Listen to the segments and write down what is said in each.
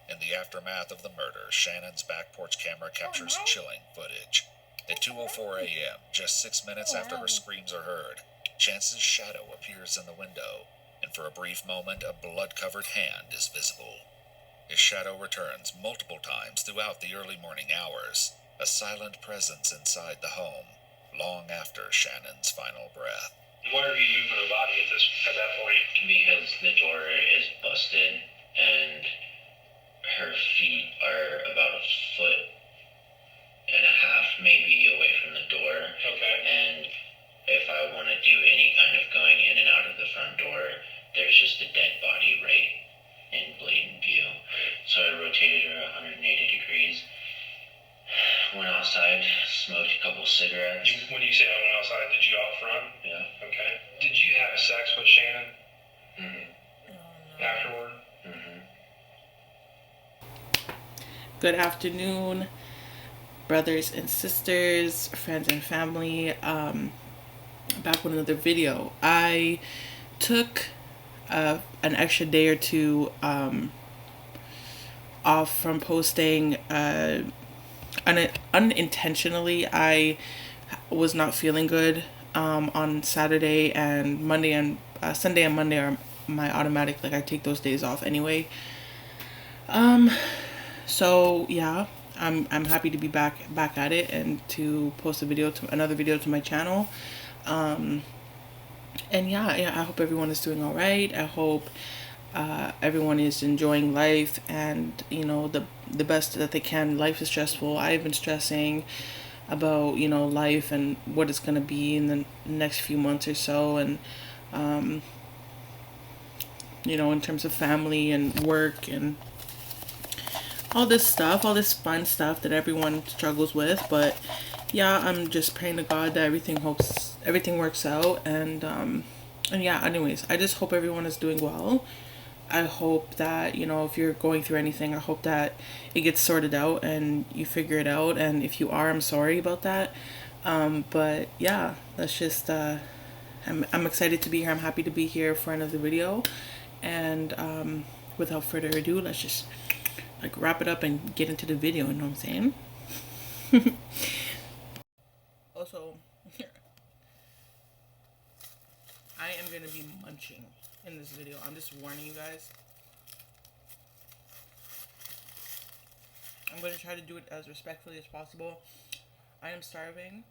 In the aftermath of the murder, Shannon's back porch camera captures chilling footage. At 2:04 a.m., just 6 minutes after her screams are heard, Chance's shadow appears in the window, and for a brief moment, a blood-covered hand is visible. His shadow returns multiple times throughout the early morning hours, a silent presence inside the home, long after Shannon's final breath. Why are you moving her body at that point? Because the door is busted, and her feet are about a foot and a half maybe away from the door. Okay. And if I want to do any kind of going in and out of the front door, there's just a dead body right in blatant view. So I rotated her 180 degrees, went outside, smoked a couple cigarettes. When you say I went outside, did you out front? Yeah. Okay. Did you have sex with Shannon? Mm-hmm. Afterward? Mm-hmm. Good afternoon, brothers and sisters, friends and family. Back with another video. I took an extra day or two off from posting unintentionally. I was not feeling good on Saturday and Monday, and Sunday and Monday are my automatic, like I take those days off anyway. So yeah, I'm happy to be back at it and to post another video to my channel. And yeah, I hope everyone is doing all right. I hope everyone is enjoying life and, you know, the best that they can. Life is stressful. I've been stressing about, you know, life and what it's gonna be in the next few months or so, and you know, in terms of family and work and all this stuff, all this fun stuff that everyone struggles with. But yeah, I'm just praying to God that everything works out, and yeah, anyways, I just hope everyone is doing well. I hope that, you know, if you're going through anything, I hope that it gets sorted out and you figure it out, and if you are, I'm sorry about that. But yeah, let's just I'm excited to be here. I'm happy to be here for another video, and without further ado, let's just like wrap it up and get into the video, you know what I'm saying? Also, I am gonna be munching in this video. I'm just warning you guys. I'm gonna try to do it as respectfully as possible. I am starving.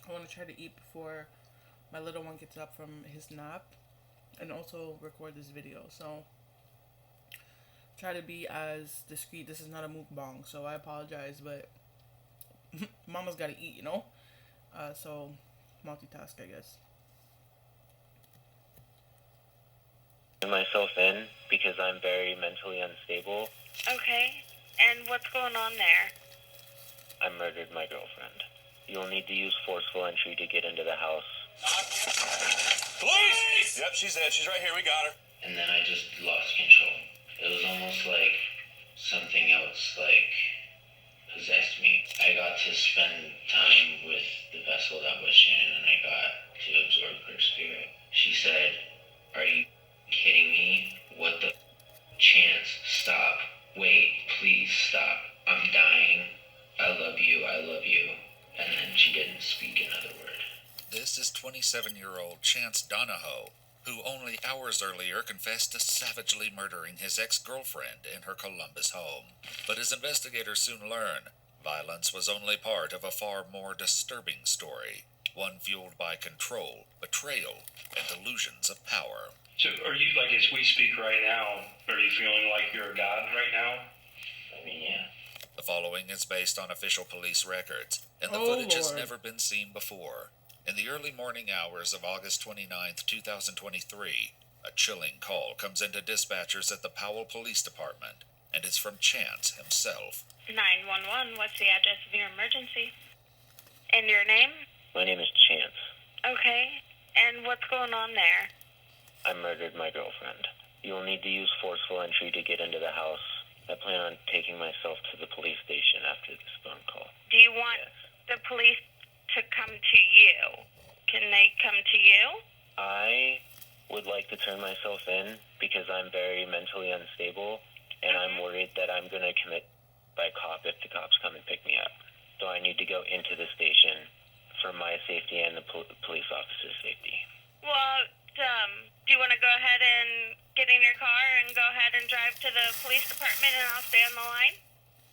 I want to try to eat before my little one gets up from his nap, and also record this video. So try to be as discreet. This is not a mukbang, so I apologize, but mama's gotta eat, you know? So multitask, I guess. Myself in because I'm very mentally unstable. Okay, and what's going on there? I murdered my girlfriend. You'll need to use forceful entry to get into the house. Police! Yep, she's dead. She's right here. We got her. And then I just lost control. It was almost like something else, like, possessed me. I got to spend time with the vessel that was Shannon, and I got to absorb her spirit. She said, "Are you kidding me? What the Chance? Stop. Wait, please stop. I'm dying. I love you. I love you." And then she didn't speak another word. This is 27-year-old Chance Donahoe, who only hours earlier confessed to savagely murdering his ex-girlfriend in her Columbus home. But as investigators soon learn, violence was only part of a far more disturbing story, one fueled by control, betrayal, and delusions of power. So are you, like, as we speak right now, are you feeling like you're a god right now? I mean, yeah. The following is based on official police records, and the footage has never been seen before. In the early morning hours of August 29th, 2023, a chilling call comes into dispatchers at the Powell Police Department, and it's from Chance himself. 911, what's the address of your emergency? And your name? My name is Chance. Okay, and what's going on there? I murdered my girlfriend. You'll need to use forceful entry to get into the house. I plan on taking myself to the police station after this phone call. Do you want the police to come to you? Can they come to you? I would like to turn myself in because I'm very mentally unstable, and I'm worried that I'm going to commit by cop if the cops come and pick me up. So I need to go into the station for my safety and the police officer's safety. Well, do you want to go ahead and get in your car and go ahead and drive to the police department and I'll stay on the line?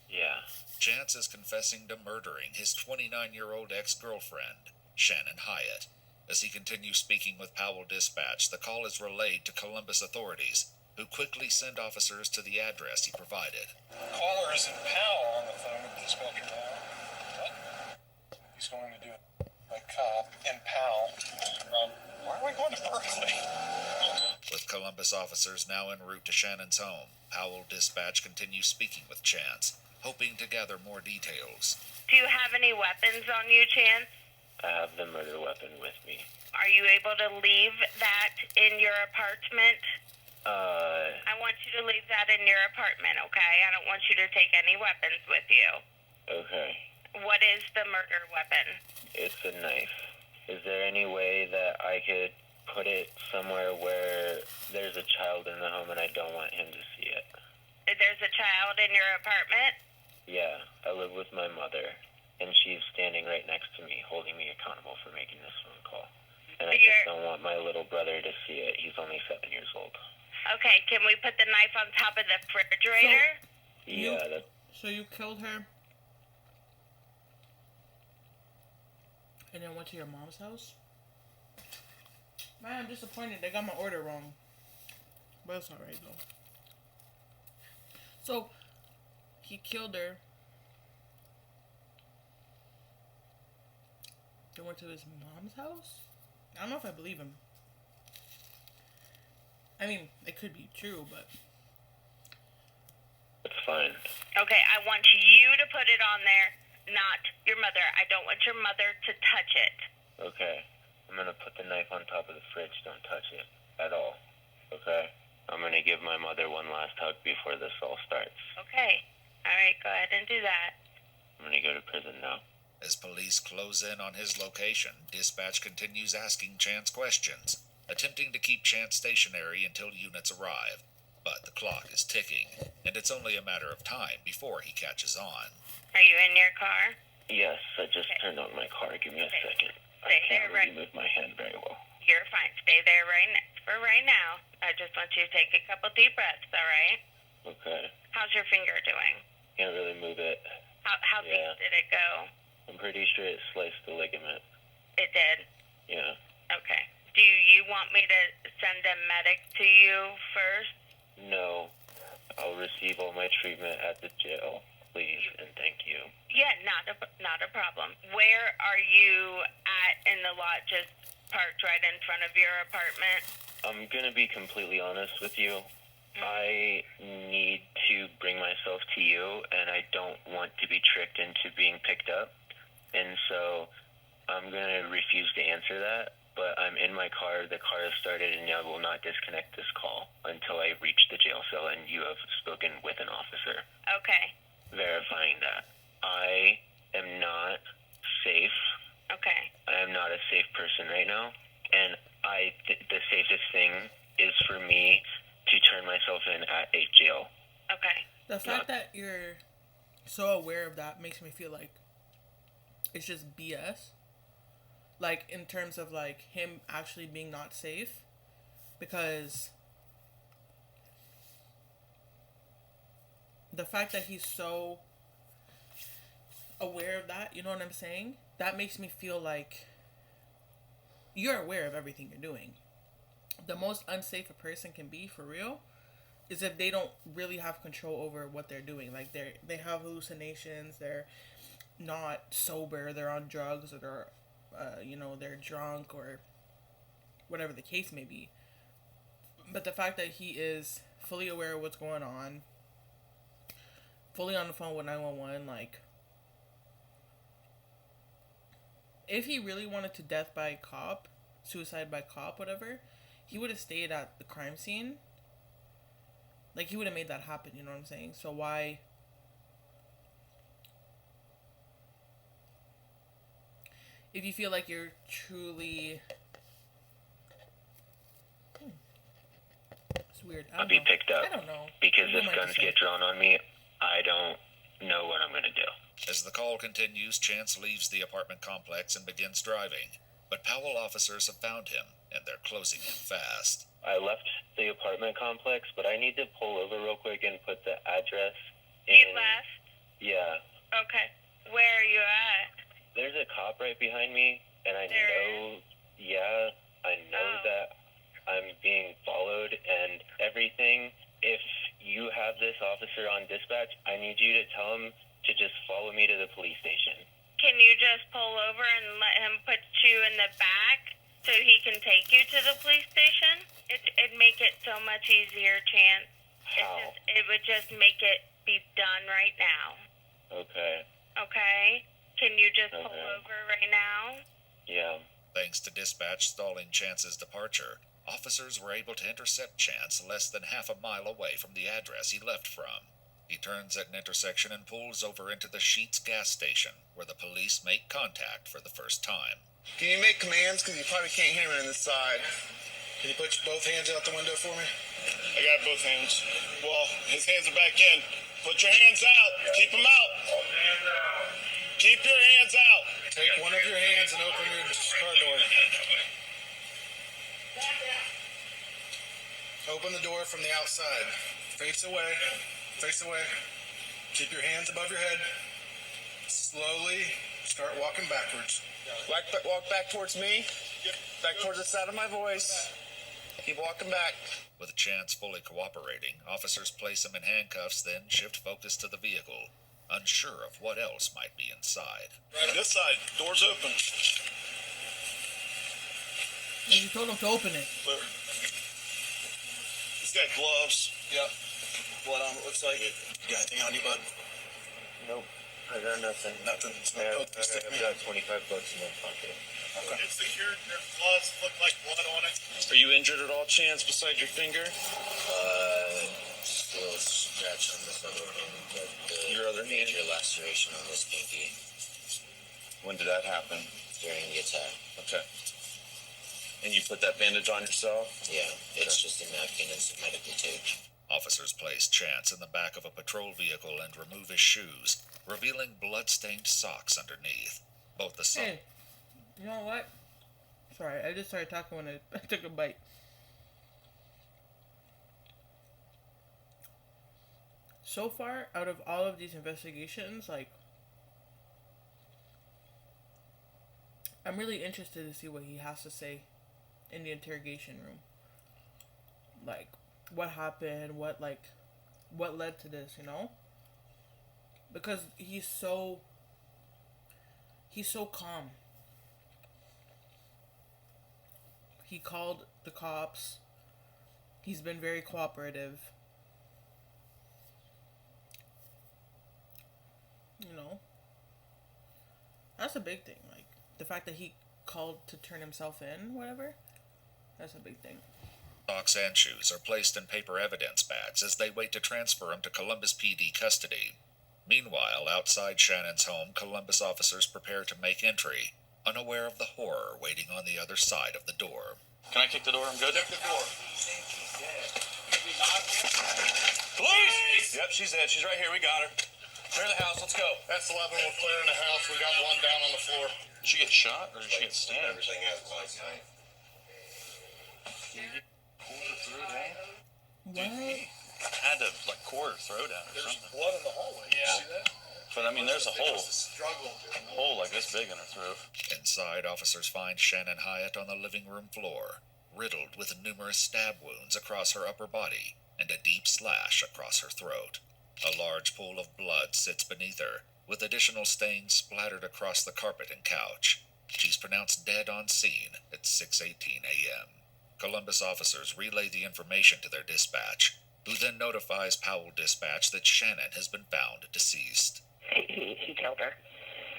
Yeah. Chance is confessing to murdering his 29-year-old ex-girlfriend, Shannon Hyatt. As he continues speaking with Powell Dispatch, the call is relayed to Columbus authorities, who quickly send officers to the address he provided. Caller is in Powell on the phone with Dispatcher Powell. What? He's going to do a cop in Powell. Why are we going to Berkeley? With Columbus officers now en route to Shannon's home, Powell Dispatch continues speaking with Chance, hoping to gather more details. Do you have any weapons on you, Chance? I have the murder weapon with me. Are you able to leave that in your apartment? I want you to leave that in your apartment, okay? I don't want you to take any weapons with you. Okay. What is the murder weapon? It's a knife. Is there any way that I could put it somewhere where there's a child in the home and I don't want him to see it? There's a child in your apartment? Yeah, I live with my mother, and she's standing right next to me, holding me accountable for making this phone call. And I just don't want my little brother to see it. He's only 7 years old. Okay, can we put the knife on top of the refrigerator? So you killed her and then went to your mom's house? Man, I'm disappointed. They got my order wrong. But it's alright though. So, he killed her. They went to his mom's house? I don't know if I believe him. I mean, it could be true, but... It's fine. Okay, I want you to put it on there, not your mother. I don't want your mother to touch it. Okay. I'm gonna put the knife on top of the fridge. Don't touch it at all. Okay? I'm gonna give my mother one last hug before this all starts. Okay. Alright, go ahead and do that. I'm gonna go to prison now. As police close in on his location, Dispatch continues asking Chance questions, attempting to keep Chance stationary until units arrive. But the clock is ticking, and it's only a matter of time before he catches on. Are you in your car? Yes, I just turned on my car. Give me a second. I Stay can't there, really right? move my hand very well. You're fine. Stay there for right now. I just want you to take a couple deep breaths, alright? Okay. How's your finger doing? Can't really move it. How deep did it go? I'm pretty sure it sliced the ligament. It did? Yeah. Okay. Do you want me to send a medic to you first? No. I'll receive all my treatment at the jail, please, and thank you. Yeah, not a problem. Where are you at in the lot, just parked right in front of your apartment? I'm gonna be completely honest with you. I need to bring myself to you, and I don't want to be tricked into being picked up. And so I'm gonna refuse to answer that. But I'm in my car, the car has started, and I will not disconnect this call until I reach the jail cell and you have spoken with an officer. Okay. Verifying that. I am not safe. Okay. I am not a safe person right now, and the safest thing is for me to turn myself in at a jail. Okay. The fact that you're so aware of that makes me feel like it's just BS. Like, in terms of, like, him actually being not safe. Because the fact that he's so aware of that, you know what I'm saying? That makes me feel like you're aware of everything you're doing. The most unsafe a person can be, for real, is if they don't really have control over what they're doing. Like, they have hallucinations, they're not sober, they're on drugs, or they're they're drunk, or whatever the case may be. But the fact that he is fully aware of what's going on, fully on the phone with 911, like, if he really wanted to death by cop, suicide by cop, whatever, he would have stayed at the crime scene. Like, he would have made that happen, you know what I'm saying? So why... If you feel like you're truly weird. I'll be picked up. I don't know. Because if guns get drawn on me, I don't know what I'm gonna do. As the call continues, Chance leaves the apartment complex and begins driving. But Powell officers have found him, and they're closing in fast. I left the apartment complex, but I need to pull over real quick and put the address in. You left? Yeah. Okay. Where are you at? There's a cop right behind me, and I know that I'm being followed and everything. If you have this officer on dispatch, I need you to tell him to just follow me to the police station. Can you just pull over and let him put you in the back so he can take you to the police station? It'd make it so much easier, Chance. How? It would just make it be done right now. Okay. Okay? Can you just pull over right now? Yeah. Thanks to dispatch stalling Chance's departure, officers were able to intercept Chance less than half a mile away from the address he left from. He turns at an intersection and pulls over into the Sheetz gas station, where the police make contact for the first time. Can you make commands? Because you probably can't hear me on this side. Can you put both hands out the window for me? I got both hands. Well, his hands are back in. Put your hands out. Keep them out. Keep your hands out. Take one of your hands and open your car door. Open the door from the outside. Face away. Face away. Keep your hands above your head. Slowly start walking backwards. Walk back towards me. Back towards the sound of my voice. Keep walking back. With Chance fully cooperating, officers place him in handcuffs, then shift focus to the vehicle, unsure of what else might be inside. Right, this side. Door's open. You told him to open it. Clear. He's got gloves. Yep. Blood on it, looks like it. You got anything on you, bud? Nope. I got nothing. Nothing. I've got $25 in my pocket. Okay. It's secured. There's gloves. Look like blood on it. Are you injured at all, Chance, beside your finger? Just a little scratch on this other hand, but Your other hand? major laceration on this pinky When did that happen? during the attack. Okay. And you put that bandage on yourself? Yeah, it's just a napkin and some medical tape. Officers place Chance in the back of a patrol vehicle and remove his shoes, revealing blood-stained socks underneath. Both the Hey, you know what? Sorry, I just started talking when I took a bite. So far, out of all of these investigations, like, I'm really interested to see what he has to say in the interrogation room. Like, what happened, what led to this, you know? Because he's so calm. He called the cops. He's been very cooperative. You know? That's a big thing. Like, the fact that he called to turn himself in, whatever, that's a big thing. socks and shoes are placed in paper evidence bags as they wait to transfer him to Columbus PD custody. Meanwhile, outside Shannon's home, Columbus officers prepare to make entry, unaware of the horror waiting on the other side of the door. Can I kick the door? I'm good. Kick the door. Police! Yep, she's dead. She's right here. We got her. Clear the house. Let's go. That's 11. We're clearing the house. We got one down on the floor. Did she get shot or did she get stabbed? Everything has one night. What? Had to core her throat out or something. There's blood in the hallway. Yeah. See that? But I mean, there's a hole like this big in her throat. Inside, officers find Shannon Hyatt on the living room floor, riddled with numerous stab wounds across her upper body and a deep slash across her throat. A large pool of blood sits beneath her, with additional stains splattered across the carpet and couch. She's pronounced dead on scene at 6:18 a.m. Columbus officers relay the information to their dispatch, who then notifies Powell Dispatch that Shannon has been found deceased. He killed her.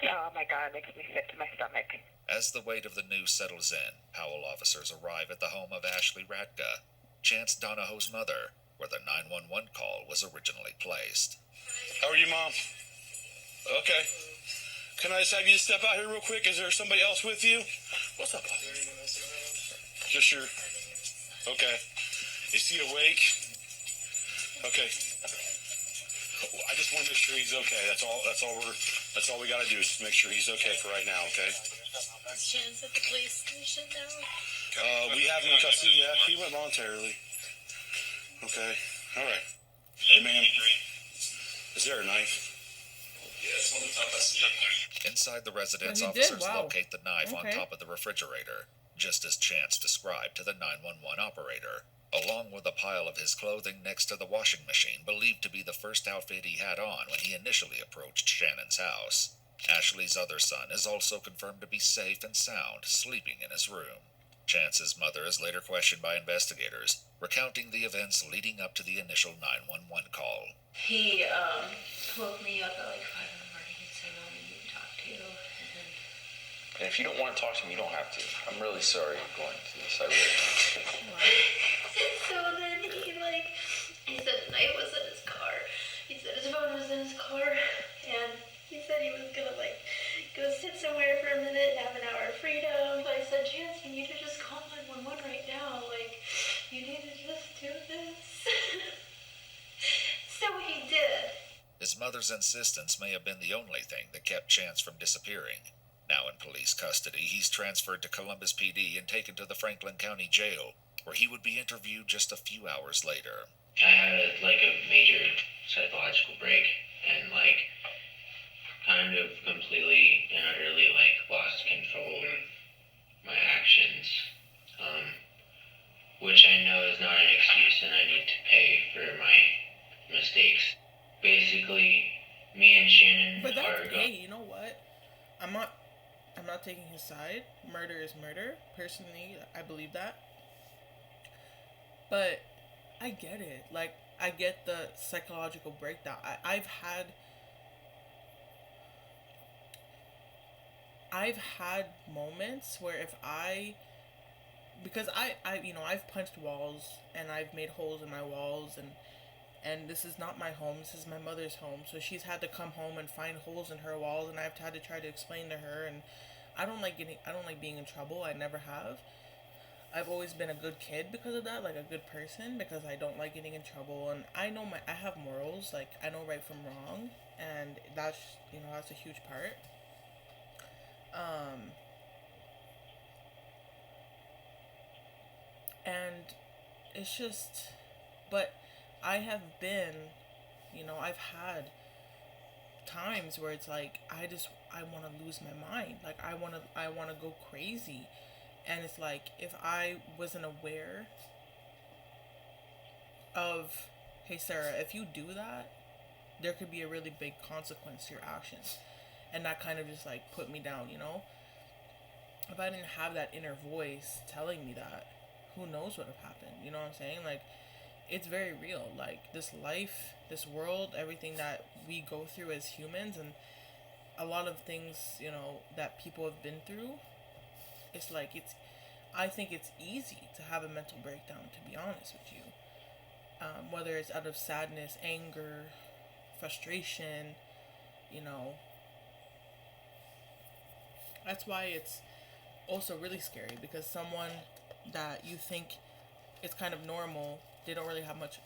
Oh my God, it makes me sick to my stomach. As the weight of the news settles in, Powell officers arrive at the home of Ashley Radka, Chance Donahoe's mother, where the 911 call was originally placed. How are you, Mom? Okay. Can I just have you step out here real quick? Is there somebody else with you? What's up, Pop? Just your... Okay. Is he awake? Okay. Well, I just want to make sure he's okay. That's all we got to do is make sure he's okay for right now, okay? Shannon's at the police station now. We have him in custody, yeah. He went voluntarily. Okay. All right. Hey, man. Is there a knife? Yes, on the top of the Inside the residence, Well, he officers did? Wow. locate the knife on Okay. top of the refrigerator, just as Chance described to the 911 operator, along with a pile of his clothing next to the washing machine, believed to be the first outfit he had on when he initially approached Shannon's house. Ashley's other son is also confirmed to be safe and sound, sleeping in his room. Chance's mother is later questioned by investigators, recounting the events leading up to the initial 911 call. He woke me up at like 5 in the morning and said, "I need to talk to you." And if you don't want to talk to me, you don't have to. I'm really sorry you're going through this. I really am. So then he said the knife was in his car. He said his phone was in his car, and he said he was gonna go sit somewhere for a minute and have an hour of freedom. So I said, "Chance, you need to just call 911 right now. You need to just do this." So he did. His mother's insistence may have been the only thing that kept Chance from disappearing. Now in police custody, he's transferred to Columbus PD and taken to the Franklin County Jail, where he would be interviewed just a few hours later. I had a major psychological break and kind of completely and utterly lost control of my actions, which I know is not an excuse and I need to pay for my mistakes. Basically, me and Shannon But are that's, hey, you know what? I'm not taking his side. Murder is murder. Personally, I believe that. But I get it. I get the psychological breakdown. I've had moments where because I've punched walls and I've made holes in my walls, and this is not my home, this is my mother's home, so she's had to come home and find holes in her walls, and I've had to try to explain to her, and I don't like being in trouble. I never have. I've always been a good kid because of that, a good person, because I don't like getting in trouble, and I have morals, I know right from wrong, and that's a huge part. And it's just, but I have been, I've had times where it's I want to lose my mind. I want to go crazy. And it's if I wasn't aware of, hey Sarah, if you do that, there could be a really big consequence to your actions. And that kind of just put me down, If I didn't have that inner voice telling me that, who knows what would have happened, you know what I'm saying? It's very real. This life, this world, everything that we go through as humans, and a lot of things, that people have been through, I think it's easy to have a mental breakdown, to be honest with you. Whether it's out of sadness, anger, frustration, That's why it's also really scary, because someone that you think is kind of normal, they don't really have much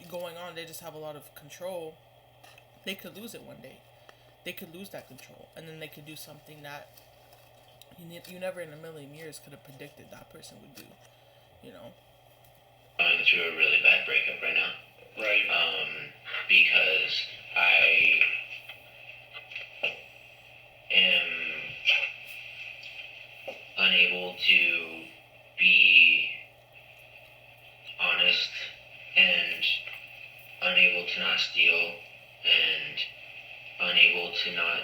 going on, they just have a lot of control, they could lose it one day. They could lose that control, and then they could do something that you never in a million years could have predicted that person would do, Going through a really bad breakup right now. Right. Because I am unable to be honest and unable to not steal and unable to not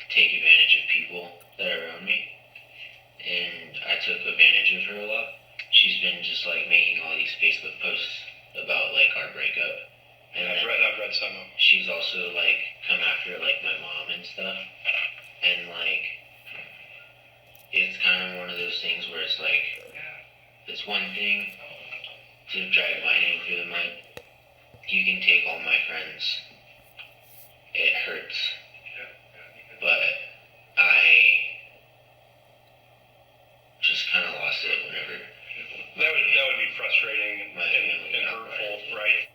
take advantage of people that are around me. And I took advantage of her a lot. She's been just making all these Facebook posts about our breakup. And I've read some of them. She's also come after my mom and stuff. And it's kind of one of those things where it's it's one thing to drag my name through the mud. You can take all my friends. It hurts. But I just kind of lost it whenever. That would be frustrating and hurtful, right?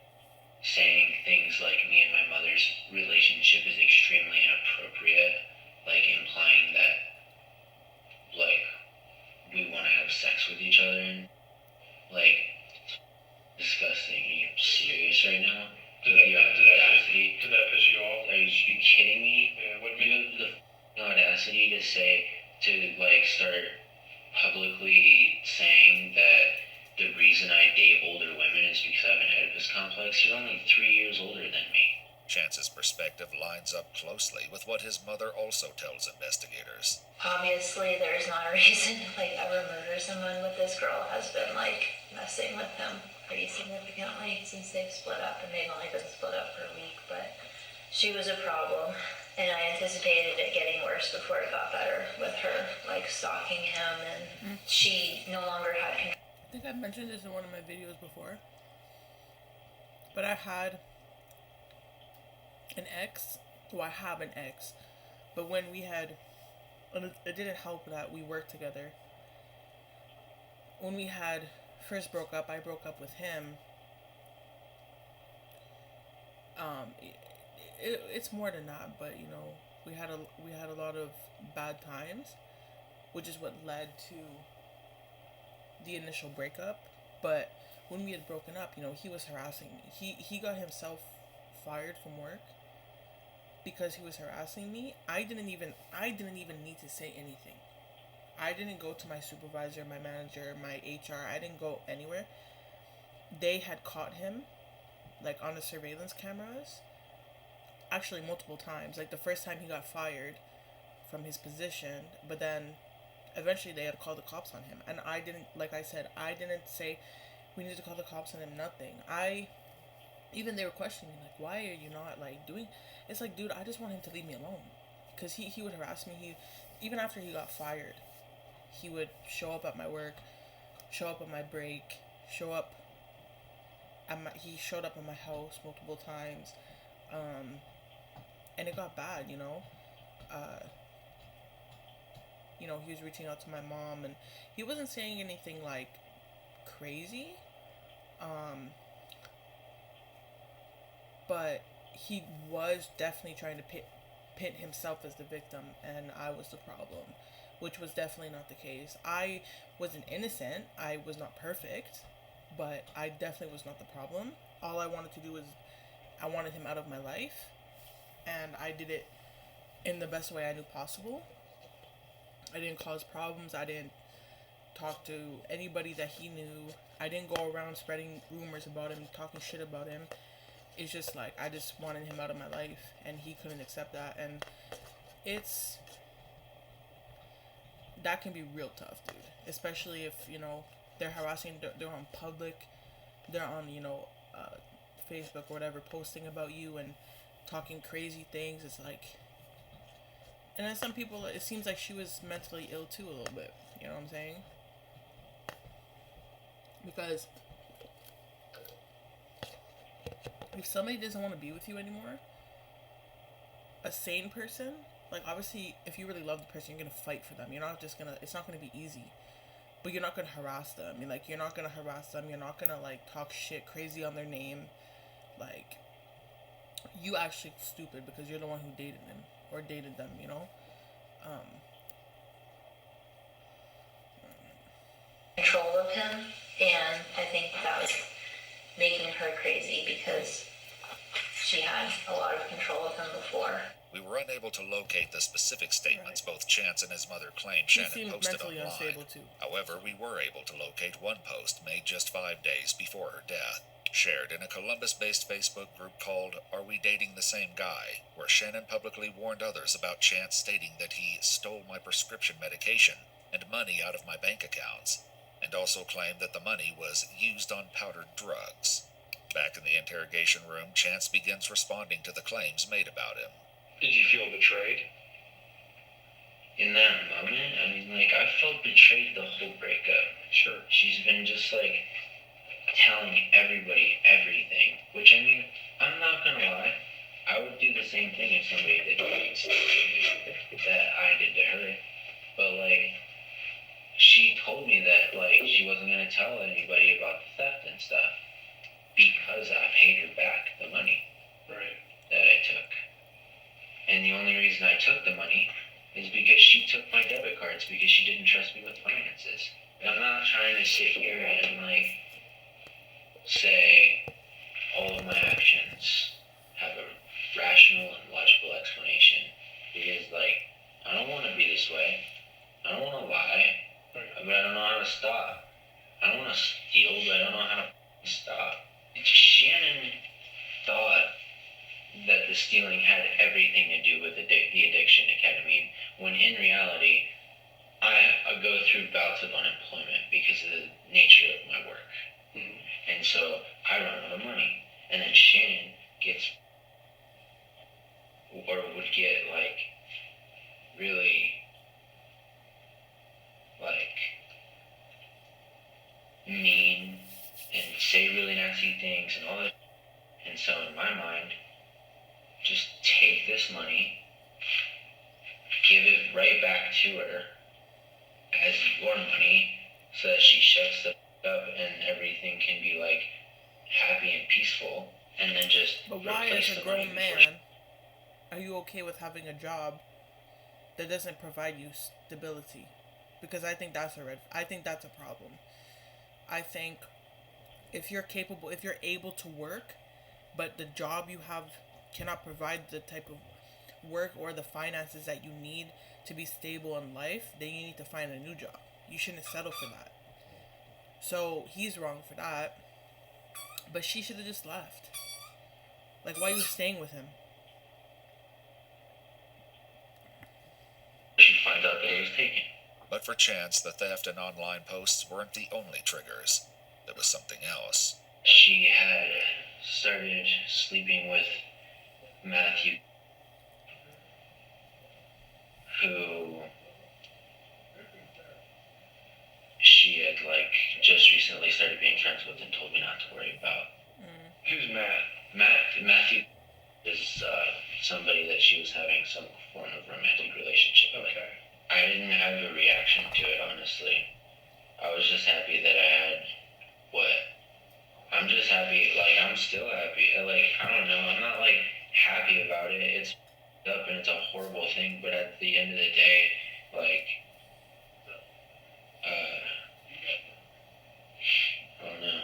Alex, you're only 3 years older than me. Chance's perspective lines up closely with what his mother also tells investigators. Obviously, there's not a reason to, like, ever murder someone, but this girl has been, like, messing with him pretty significantly since they've split up, and they've only been split up for a week, but she was a problem, and I anticipated it getting worse before it got better with her, like, stalking him, and she no longer had control. I think I've mentioned this in one of my videos before, but I had an ex, well, I have an ex, but when we had, and it didn't help that we worked together. When we had first broke up, I broke up with him. It's more than that, but you know, we had a lot of bad times, which is what led to the initial breakup. But when we had broken up, you know, he was harassing me. He got himself fired from work because he was harassing me. I didn't even need to say anything. I didn't go to my supervisor, my manager, my HR. I didn't go anywhere. They had caught him, like, on the surveillance cameras. Actually, multiple times. Like, the first time he got fired from his position, but then eventually they had called the cops on him. And I didn't, like I said, I didn't say we need to call the cops on him, nothing. Even they were questioning me, like, why are you not, like, doing... It's like, dude, I just want him to leave me alone. Because he would harass me. Even after he got fired, he would show up at my work, show up at my break, he showed up at my house multiple times. And it got bad, you know. He was reaching out to my mom, and he wasn't saying anything, like, crazy. But he was definitely trying to pit himself as the victim, and I was the problem, which was definitely not the case. I wasn't innocent. I was not perfect, but I definitely was not the problem. All I wanted to do was I wanted him out of my life, and I did it in the best way I knew possible. I didn't cause problems. I didn't talk to anybody that he knew. I didn't go around spreading rumors about him, talking shit about him. It's just like, I just wanted him out of my life, and he couldn't accept that, and that can be real tough, dude. Especially if, you know, they're harassing, they're on public, they're on, you know, Facebook or whatever, posting about you and talking crazy things. It's like, and then some people, it seems like she was mentally ill too a little bit, you know what I'm saying? Because if somebody doesn't want to be with you anymore, a sane person, like, obviously, if you really love the person, you're gonna fight for them. You're not just gonna, it's not gonna be easy, but you're not gonna harass them. You're not gonna harass them. You're not gonna, like, talk shit crazy on their name. Like, you actually stupid because you're the one who dated him or dated them, you know? Control of him, and I think that was making her crazy because she had a lot of control of him before. We were unable to locate the specific statements both Chance and his mother claim Shannon posted online. Unstable too. However, we were able to locate one post made just 5 days before her death, shared in a Columbus-based Facebook group called Are We Dating the Same Guy?, where Shannon publicly warned others about Chance, stating that he stole my prescription medication and money out of my bank accounts, and also claimed that the money was used on powdered drugs. Back in the interrogation room, Chance begins responding to the claims made about him. Did you feel betrayed? In that moment, I mean, like, I felt betrayed the whole breakup. Sure. She's been just, like, telling everybody everything, which, I mean, I'm not gonna lie, I would do the same thing if somebody did things that I did to her, but, like, she told me that, like, she wasn't gonna tell anybody about the theft and stuff, because I paid her back the money that I took. And the only reason I took the money is because she took my debit cards because she didn't trust me with finances. And I'm not trying to sit here and, like, say all of my actions have a rational and logical explanation, because, like, I don't want to be this way. I don't want to lie, but I don't know how to stop. I don't want to steal, but I don't know how to stop. Shannon the stealing had everything to do with the addiction to ketamine, when in reality, I go through bouts of unemployment because of the nature of my work. And so I run out of money. And then Shannon would get like really like mean and say really nasty things and all that. And so in my mind, just take this money, give it right back to her as your money, so that she shuts the up and everything can be like happy and peaceful, and then just. But why, as a grown man, are you okay with having a job that doesn't provide you stability? Because I think that's a problem. I think if you're able to work, but the job you have cannot provide the type of work or the finances that you need to be stable in life, then you need to find a new job. You shouldn't settle for that. So he's wrong for that. But she should have just left. Like, why are you staying with him? She finds out that he was taken. But for Chance, the theft and online posts weren't the only triggers. There was something else. She had started sleeping with Matthew, who she had like just recently started being friends with and told me not to worry about. Who's Matt? Matthew is somebody that she was having some form of romantic relationship with. Okay. I didn't have a reaction to it, honestly. I was just happy that I had I'm just happy, like, I'm still happy. Like, I don't know, I'm not, like, happy about it. It's up and it's a horrible thing, but at the end of the day, like, I don't know.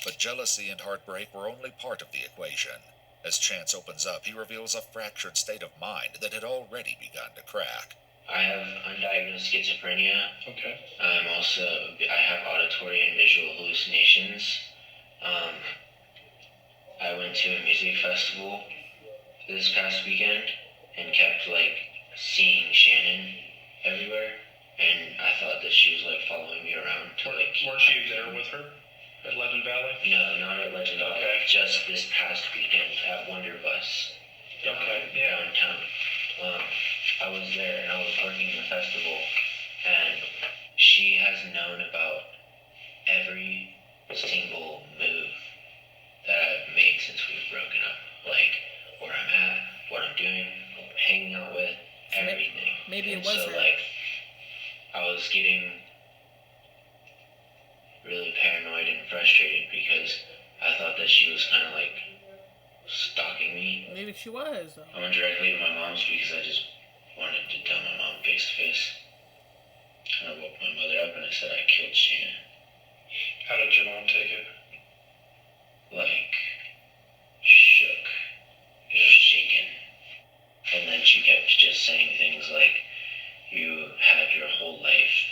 But jealousy and heartbreak were only part of the equation. As Chance opens up, he reveals a fractured state of mind that had already begun to crack. I have undiagnosed schizophrenia. Okay. I have auditory and visual hallucinations. I went to a music festival this past weekend and kept, like, seeing Shannon everywhere. And I thought that she was, like, following me around to, like... Weren't you there with her at Legend Valley? No, not at Legend Valley. Okay. Just this past weekend at Wonder Bus. Downtown. I was there and I was working the festival, and she has known about every single move that I've made since we've broken up. Like, where I'm at, what I'm doing, what I'm hanging out with, everything. Maybe and it was so, her. like, I was getting really paranoid and frustrated because I thought that she was kind of like stalking me. Maybe she was. I went directly to my mom's because I just wanted to tell my mom face to face. And I woke my mother up and I said I killed Shannon. How did your mom take it? Like, shook, shaken. And then she kept just saying things like, you had your whole life.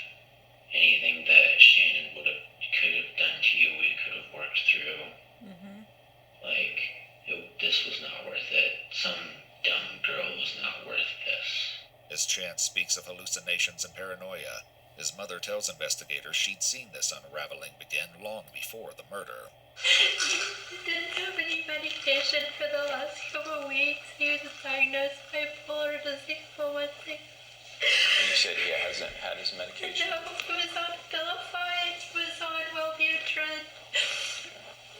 Anything that Shannon could have done to you, we could have worked through. Like, this was not worth it. Some dumb girl was not worth this. As Chance speaks of hallucinations and paranoia, his mother tells investigators she'd seen this unraveling begin long before the murder. He didn't have any medication for the last couple of weeks. He was diagnosed bipolar disease for one thing. You said he hasn't had his medication? No, he was on Abilify, he was on Wellbutrin,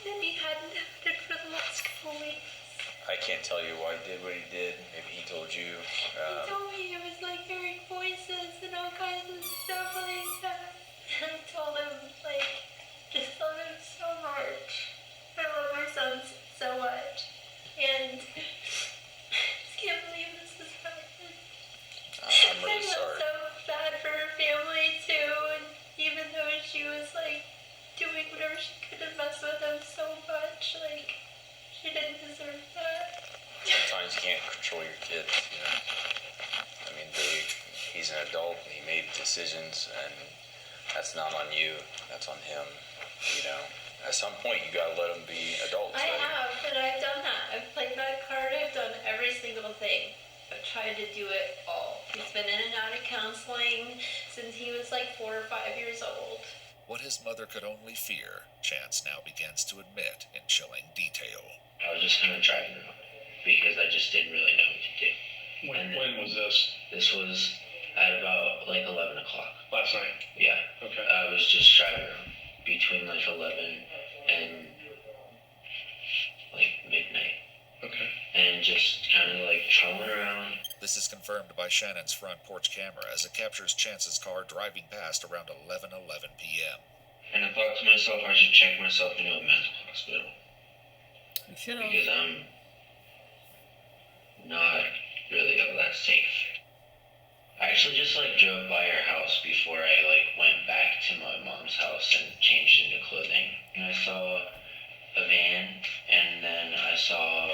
and he hadn't had it for the last couple of weeks. I can't tell you why he did what he did. Maybe he told you. He told me he was like hearing voices and all kinds of stuff like that. And I told him, like, just love him so much. I love my son so much. And I just can't believe this is happening. I'm really I felt sorry. so bad for her family too, and even though she was like doing whatever she could to mess with him so much, like, she didn't deserve that. Sometimes you can't control your kids, you know. I mean, he's an adult, and he made decisions, and that's not on you, that's on him, you know. At some point, you gotta let him be adults. I have, and I've done that. I've played that card, I've done everything tried to do it all. He's been in and out of counseling since he was like 4 or 5 years old. What his mother could only fear, Chance now begins to admit in chilling detail. I was just kind of driving around because I just didn't really know what to do. When was this? This was at about like 11 o'clock. Last night? Yeah. Okay. I was just driving around between like 11 and like midnight. Okay. And just kind of like trolling around. This is confirmed by Shannon's front porch camera as it captures Chance's car driving past around 11:11 p.m. And I thought to myself I should check myself into a mental hospital. You should have. Because I'm not really all that safe. I actually just like drove by her house before I like went back to my mom's house and changed into clothing. And I saw a van, and then I saw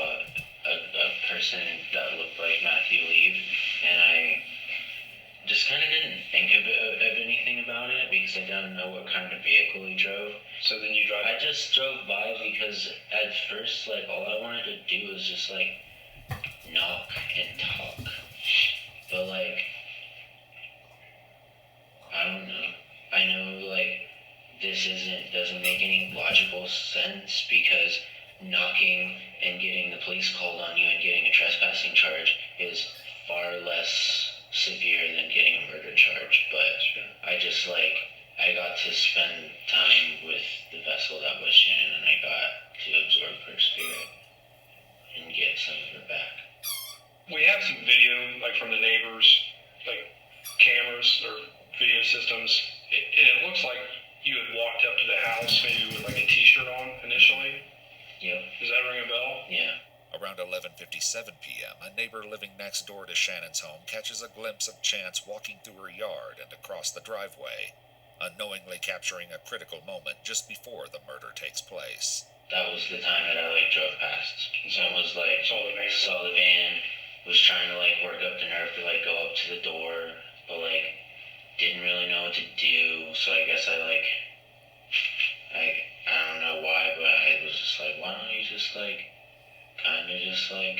a person that looked like Matthew leave, and I just kind of didn't think of anything about it because I didn't know what kind of vehicle he drove. So then you drive? I just drove by because at first, like, all I wanted to do was just, like, knock and talk. But, like, I don't know. I know, like, this doesn't make any logical sense because knocking and getting the police called on you and getting a trespassing charge is far less severe than getting a murder charge. But I just, like, I got to spend time with the vessel that was Shannon, and I got to absorb her spirit and get some of her back. We have some video, like, from the neighbors, like, cameras or video systems, and it looks like you had walked up to the house maybe with, like, a t-shirt on initially. Yep. Does that ring a bell? Yeah. Around 11:57 p.m., a neighbor living next door to Shannon's home catches a glimpse of Chance walking through her yard and across the driveway, unknowingly capturing a critical moment just before the murder takes place. That was the time that I, like, drove past. So I was, like, Saw the van, was trying to, like, work up the nerve to, like, go up to the door, but, like, didn't really know what to do, so I guess I don't know why, but I was just like, why don't you just, like, kind of just, like,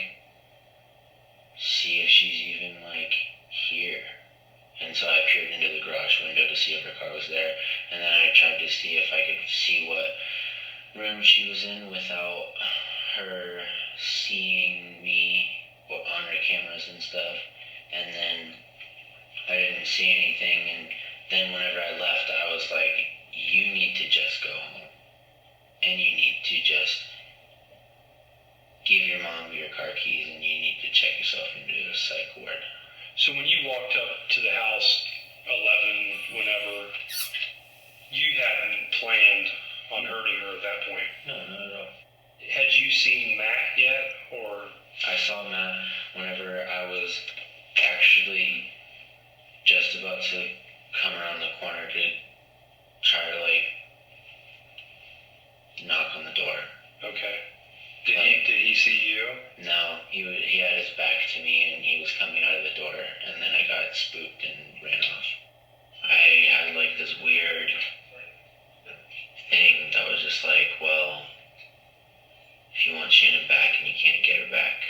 see if she's even, like, here. And so I peered into the garage window to see if her car was there, and then I tried to see if I could see what room she was in without her seeing me on her cameras and stuff, and then I didn't see anything, and then whenever I left, I was like, you need to just go home, and you need to just give your mom your car keys, and you need to check yourself into a psych ward. So when you walked up to the house, 11, whenever, you hadn't planned on hurting her at that point? No, not at all. Had you seen Matt yet, or? I saw Matt whenever I was actually just about to come around the corner to try to, like, knock on the door. Okay. Did he see you? No, he had his back to me, and he was coming out of the door, and then I got spooked and ran off. I had, like, this weird thing that was just like, well, if you want Shannon back and you can't get her back,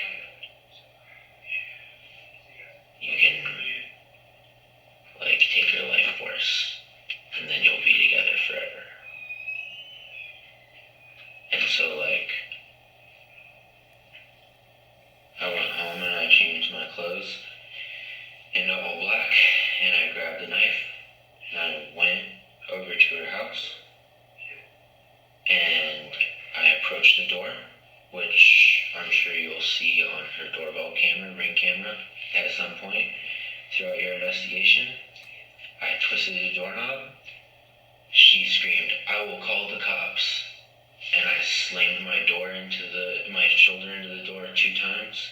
you can, like, take her life force, and then you'll be together forever. And so, like, I went home and I changed my clothes into all black, and I grabbed a knife, and I went over to her house, and I approached the door, which I'm sure you'll see on her doorbell camera, ring camera, at some point throughout your investigation. I twisted the doorknob. She screamed, "I will call the cops." And I slammed my shoulder into the door 2 times.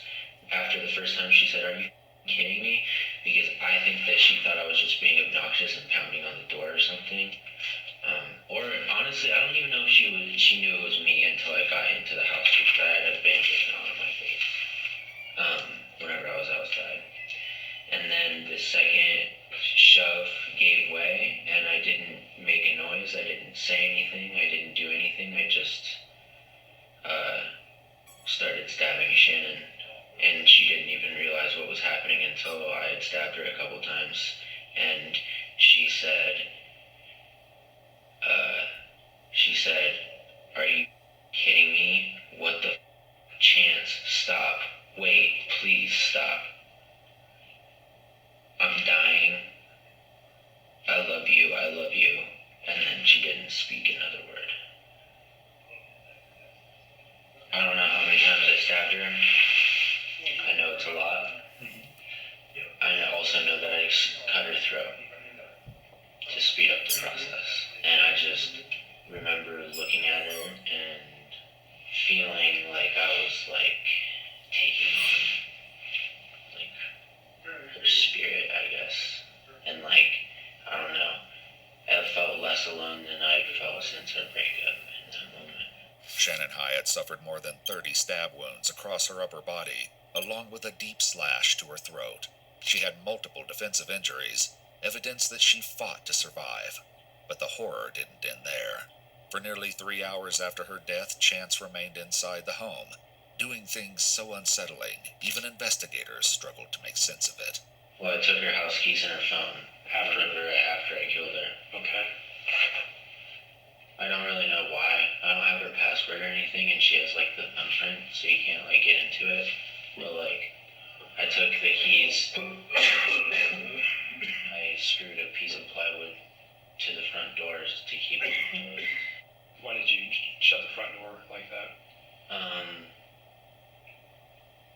After the first time, she said, "Are you kidding me?" Because I think that she thought I was just being obnoxious and pounding on the door or something. Or honestly, I don't even know if she knew it was me until I got into the house because I had a bandage on my face whenever I was outside. And then the second shove gave way, and I didn't make a noise. I didn't say anything. I didn't do anything. I just started stabbing Shannon and she didn't even realize what was happening until I had stabbed her a couple times. And she said, "Are you kidding me? What the chance? Stop. Wait, please stop. I'm dying. I love you, I love you." And then she didn't speak another word. I don't know how many times I stabbed her. I know it's a lot. I also know that I cut her throat to speed up the process. And I just remember looking at her and feeling like I was like taking on like her spirit, I guess. And like, I don't know, I felt less alone than I'd felt since our breakup in that moment. Shannon Hyatt suffered more than 30 stab wounds across her upper body, along with a deep slash to her throat. She had multiple defensive injuries, evidence that she fought to survive. But the horror didn't end there. For nearly 3 hours after her death, Chance remained inside the home, doing things so unsettling, even investigators struggled to make sense of it. Well, I took her house keys and her phone after I killed her. Okay. I don't really know why. I don't have her password or anything, and she has like the thumbprint, so you can't like get into it. But like, I took the keys. I screwed a piece of plywood to the front doors to keep it closed. Why did you shut the front door like that?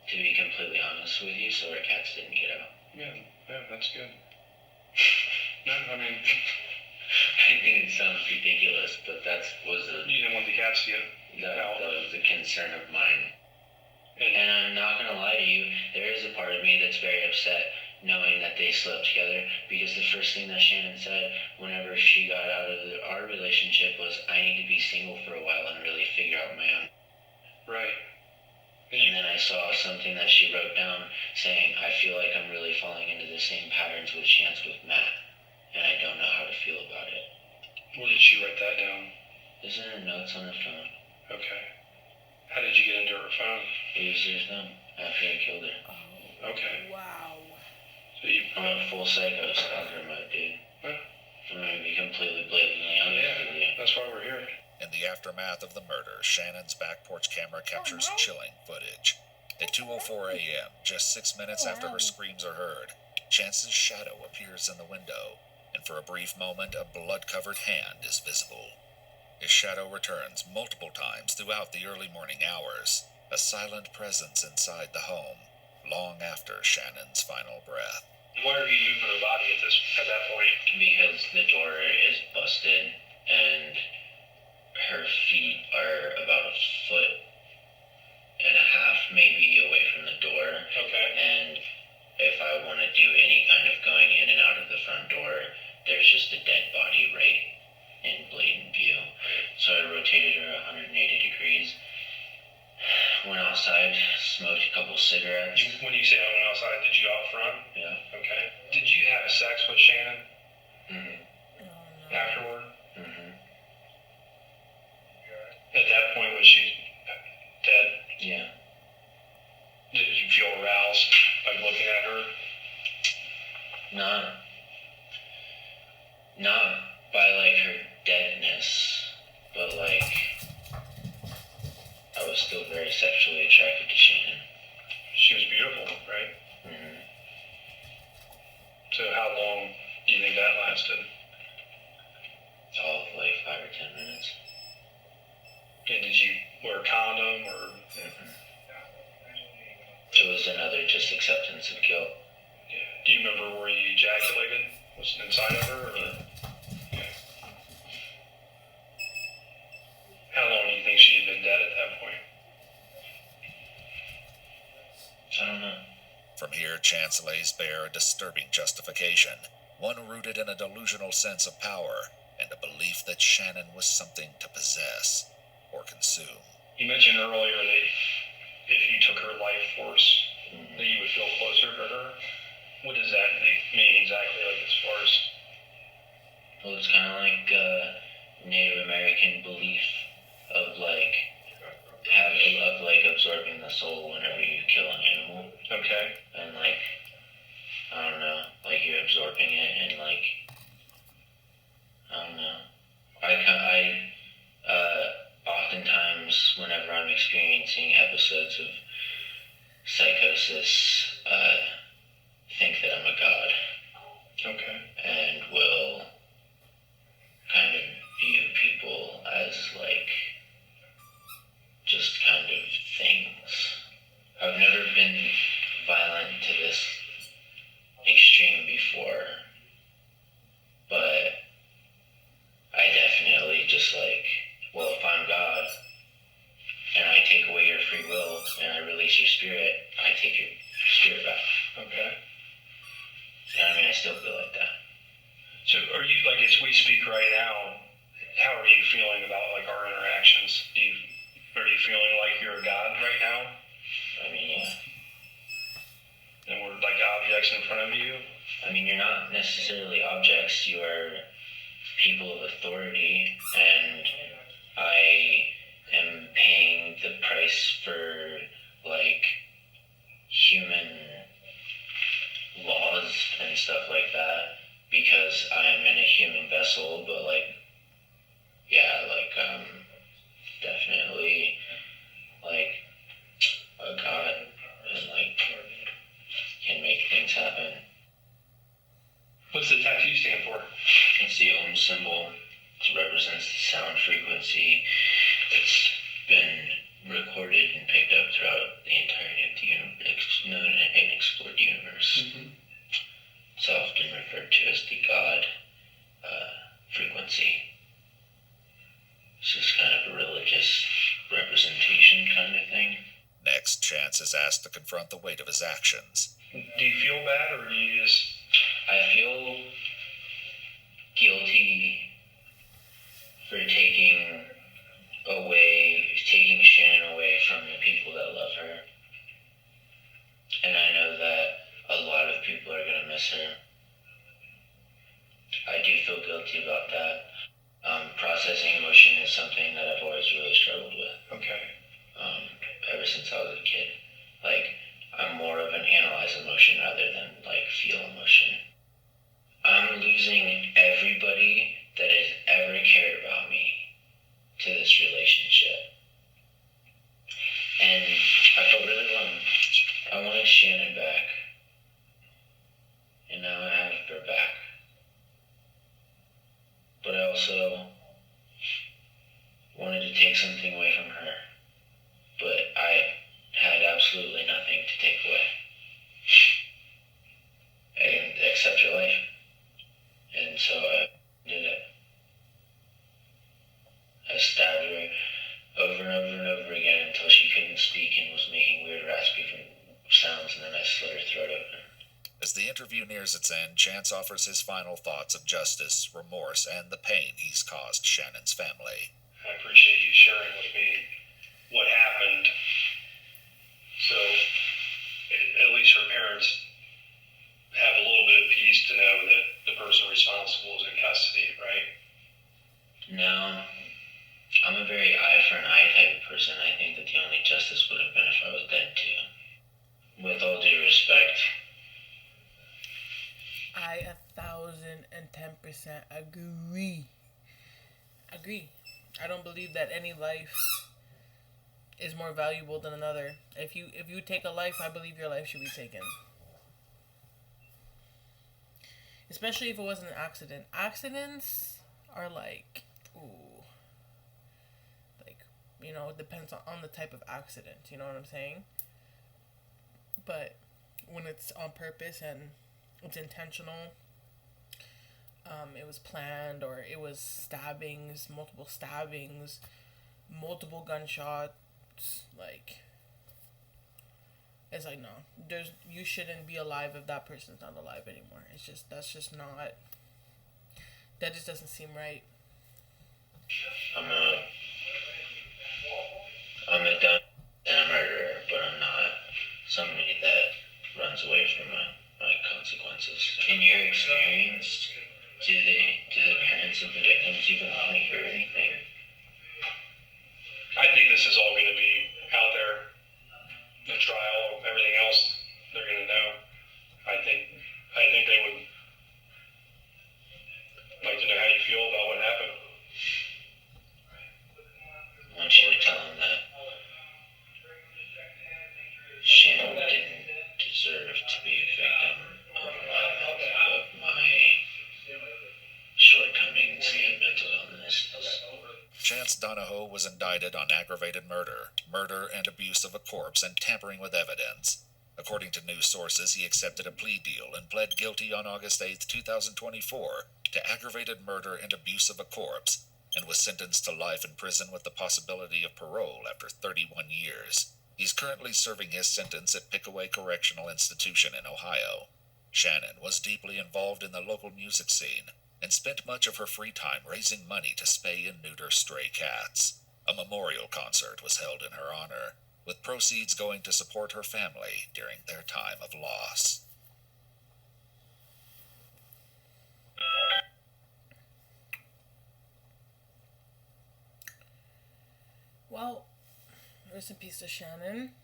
To be completely honest with you, so our cats didn't get out. Yeah, that's good. No, I mean, I think it sounds ridiculous, but you didn't want the cats to get out. That was a concern of mine. And I'm not gonna lie to you, there is a part of me that's very upset knowing that they slept together, because the first thing that Shannon said whenever she got out of our relationship was, "I need to be single for a while and really figure out my own." Right. And then I saw something that she wrote down saying, "I feel like I'm really falling into the same patterns with Chance with Matt, and I don't know how to feel about it." Where did she write that down? Isn't her notes on her phone? Okay. How did you get into her phone? It was her thumb after I killed her. Okay. Wow. So you... I'm a full psycho stalker mode, dude. Huh? I'm gonna be completely blatantly honest with you. That's why we're here. In the aftermath of the murder, Shannon's back porch camera captures chilling footage. At 2:04 a.m., just 6 minutes after her screams are heard, Chance's shadow appears in the window, and for a brief moment, a blood-covered hand is visible. His shadow returns multiple times throughout the early morning hours, a silent presence inside the home, long after Shannon's final breath. Why are you moving her body at that point? Because the door is busted, and her feet are about a foot and a half maybe away from the door. Okay. And if I want to do any kind of going in and out of the front door, there's just a dead body right in blatant view. So I rotated her 180 degrees, went outside, smoked a couple cigarettes. When you say I went outside, did you out front? Yeah. Okay. Did you have sex with Shannon Mm-hmm. afterward? Mm-hmm. At that point, was she dead? Yeah. Did you feel aroused by looking at her? Not by like her deadness, but like I was still very sexually attracted to Shannon. She was beautiful, right? Mm-hmm. So how long do you think that lasted? All of like 5 or 10 minutes. And did you wear a condom or? Mm-hmm. It was another just acceptance of guilt. Yeah. Do you remember where you ejaculated? Was it inside of her? Or? Yeah. Okay. How long do you think she had been dead at that point? I don't know. From here, Chance lays bare a disturbing justification, one rooted in a delusional sense of power and a belief that Shannon was something to possess or consume. You mentioned earlier that if you took her life force, that you would feel closer to her. What does that mean exactly, like as far as? Well, it's kind of like Native American belief of like absorbing the soul whenever you kill an animal. Okay. And like, I don't know, like you're absorbing it and like, I don't know. Oftentimes whenever I'm experiencing episodes of psychosis, think that I'm a god. Okay. And will kind of view people as like just kind of things. I've never been violent to this extreme before, but I definitely just like, well, if I'm God and I take away your free will and I release your spirit, I take your spirit back. Okay. You know what I mean? I still feel like that. So are you, like, as we speak right now, how are you feeling about, like, our interactions? Are you feeling like you're a god right now? I mean, yeah. And we're, like, objects in front of you? I mean, you're not necessarily objects, you are people of authority, and I am paying the price for, like, human laws and stuff like that, because I'm in a human vessel, but, like, yeah, like, definitely, like, a god, and, like, can make things happen. What's the tattoo stand for? It's the Ohm symbol. It represents the sound frequency. It's been recorded and picked up throughout the entirety of the known and explored universe. Mm-hmm. It's often referred to as the God frequency. It's just kind of a religious representation kind of thing. Next, Chance is asked to confront the weight of his actions. Do you feel bad, or do you just... I feel guilty for taking Shannon away from the people that love her. And I know that a lot of people are going to miss her. I do feel guilty about that. Processing emotion is something that I've always really struggled with. Okay. Ever since I was a kid. Like, I'm more of an analyze emotion rather than, like, feel emotion. I'm losing everybody that has ever cared about me to this relationship. And I felt really wrong. I wanted Shannon back. And now I have her back. But I also wanted to take something away from her. But I had absolutely nothing to take away. And except your life. And so I did it. I stabbed her over and over and over again until she couldn't speak and was making weird raspy sounds, and then I slit her throat open. As the interview nears its end, Chance offers his final thoughts of justice, remorse, and the pain he's caused Shannon's family. I appreciate you sharing with me what happened. So, at least her parents have a little bit of peace to know that the person responsible is in custody, right? No. I'm a very eye for an eye type of person. I think that the only justice would have been if I was dead too. With all due respect. I 1,010% agree. I don't believe that any life is more valuable than another. If you take a life, I believe your life should be taken. Especially if it wasn't an accident. Accidents are like, ooh. Like, you know, it depends on the type of accident. You know what I'm saying? But when it's on purpose and it's intentional, it was planned, or it was stabbings, multiple gunshots, like, it's like, no, you shouldn't be alive if that person's not alive anymore. It's just, that just doesn't seem right. I'm a dumb and a murderer, but I'm not somebody that runs away from my consequences. In your experience, do the parents of the victims even want to hear anything? I think this is all going to be out there. Donahoe was indicted on aggravated murder, murder and abuse of a corpse, and tampering with evidence. According to news sources, he accepted a plea deal and pled guilty on August 8, 2024, to aggravated murder and abuse of a corpse, and was sentenced to life in prison with the possibility of parole after 31 years. He's currently serving his sentence at Pickaway Correctional Institution in Ohio. Shannon was deeply involved in the local music scene and spent much of her free time raising money to spay and neuter stray cats. A memorial concert was held in her honor, with proceeds going to support her family during their time of loss. Well, rest in peace to Shannon.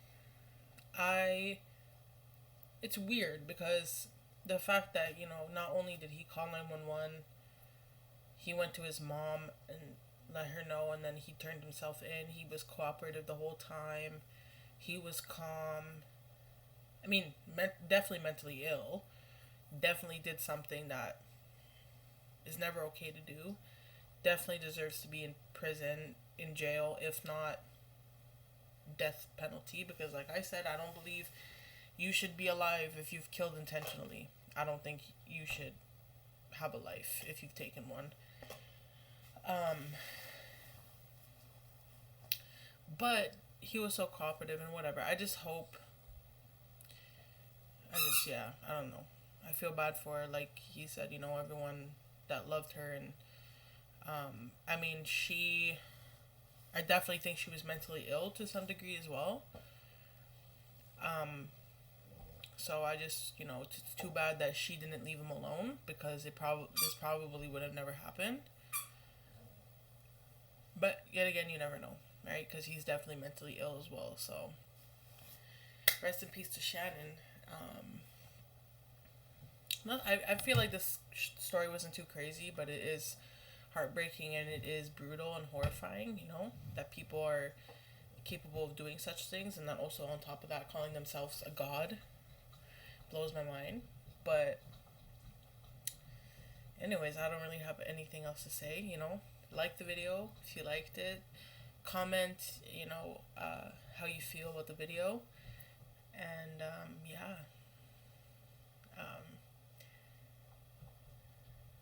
It's weird because the fact that, not only did he call 911, he went to his mom and let her know, and then he turned himself in. He was cooperative the whole time. He was calm. I mean, definitely mentally ill. Definitely did something that is never okay to do. Definitely deserves to be in prison, in jail, if not death penalty, because like I said, I don't believe you should be alive if you've killed intentionally. I don't think you should have a life if you've taken one. But he was so cooperative and whatever. I don't know. I feel bad for her, like he said, everyone that loved her, and I definitely think she was mentally ill to some degree as well. So I just, it's too bad that she didn't leave him alone, because this probably would have never happened. But yet again, you never know, right? Because he's definitely mentally ill as well. So rest in peace to Shannon. I feel like this story wasn't too crazy, but it is heartbreaking and it is brutal and horrifying, that people are capable of doing such things, and then also on top of that calling themselves a god. Blows my mind. But anyways, I don't really have anything else to say. Like the video if you liked it, comment how you feel about the video, and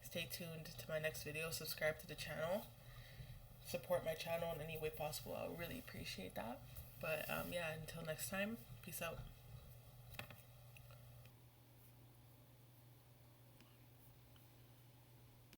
stay tuned to my next video. Subscribe to the channel, support my channel in any way possible. I would really appreciate that. But until next time, peace out.